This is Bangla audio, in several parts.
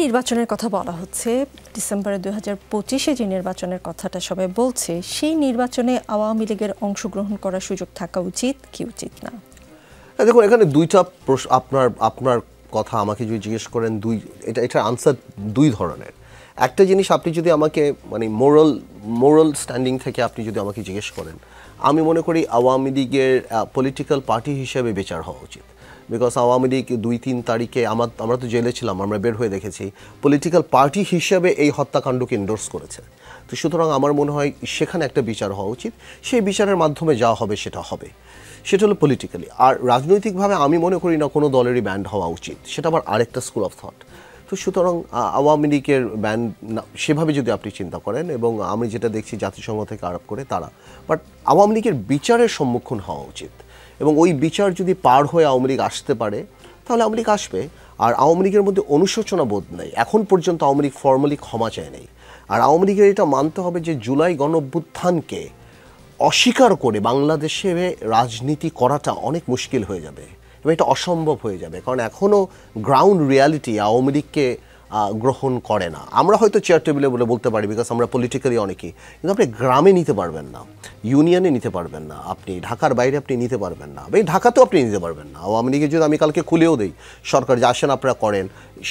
নির্বাচনের কথা বলা হচ্ছে, ডিসেম্বরে 2025-এ যে নির্বাচনের কথাটা সবাই বলছে, সেই নির্বাচনে আওয়ামী লীগের অংশগ্রহণ করার সুযোগ থাকা উচিত কি উচিত না? দেখুন, এখানে দুইটা প্রশ্ন। আপনার কথা আমাকে যদি জিজ্ঞেস করেন, এটার আনসার দুই ধরনের। একটা জিনিস, আপনি যদি আমাকে মানে মোরাল স্ট্যান্ডিং থেকে আপনি যদি আমাকে জিজ্ঞেস করেন, আমি মনে করি আওয়ামী লীগের পলিটিক্যাল পার্টি হিসেবে বিচার হওয়া উচিত। বিকজ আওয়ামী লীগ 2-3 তারিখে আমরা তো জেলে ছিলাম, আমরা বের হয়ে দেখেছি পলিটিক্যাল পার্টি হিসেবে এই হত্যাকাণ্ডকে এন্ডোর্স করেছে। তো সুতরাং আমার মনে হয় সেখানে একটা বিচার হওয়া উচিত। সেই বিচারের মাধ্যমে যা হবে সেটা হবে, সেটা হলো পলিটিক্যালি। আর রাজনৈতিকভাবে আমি মনে করি না কোনো দলেরই ব্যান্ড হওয়া উচিত, সেটা আবার আরেকটা স্কুল অফ থট। তো সুতরাং আওয়ামী লীগের ব্যান্ড সেভাবে যদি আপনি চিন্তা করেন, এবং আমি যেটা দেখছি জাতিসংঘ থেকে আরোপ করে তারা, বাট আওয়ামী লীগের বিচারের সম্মুখীন হওয়া উচিত। এবং ওই বিচার যদি পার হয়ে আওয়ামী লীগ আসতে পারে, তাহলে আওয়ামী লীগ আসবে। আর আওয়ামী লীগের মধ্যে অনুশোচনা বোধ নেই, এখন পর্যন্ত আওয়ামী লীগ ফর্মালি ক্ষমা চায় নেই। আর আওয়ামী লীগের এটা মানতে হবে যে জুলাই গণঅভ্যুত্থানকে অস্বীকার করে বাংলাদেশে রাজনীতি করাটা অনেক মুশকিল হয়ে যাবে, এবং এটা অসম্ভব হয়ে যাবে। কারণ এখনও গ্রাউন্ড রিয়ালিটি আওয়ামী লীগকে গ্রহণ করে না। আমরা হয়তো চেয়ার টেবিলে বলে বলতে পারি, বিকজ আমরা পলিটিক্যালি অনেকেই, কিন্তু আপনি গ্রামে নিতে পারবেন না, ইউনিয়নে নিতে পারবেন না, আপনি ঢাকার বাইরে আপনি নিতে পারবেন না, এই ঢাকাতেও আপনি নিতে পারবেন না। আওয়ামী লীগের যদি আমি কালকে খুলেও দিই, সরকার যে আসেন আপনারা করেন,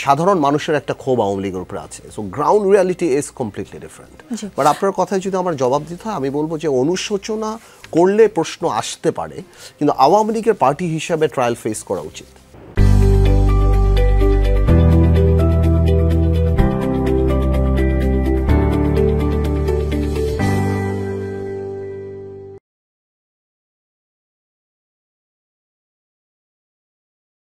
সাধারণ মানুষের একটা ক্ষোভ আওয়ামী লীগের উপরে আছে। So ground reality is completely different. But আপনার কথায় যদি আমার জবাব দিতে হয়, আমি বলবো যে অনুশোচনা করলে প্রশ্ন আসতে পারে, কিন্তু আওয়ামী লীগের পার্টি হিসাবে ট্রায়াল ফেস করা উচিত।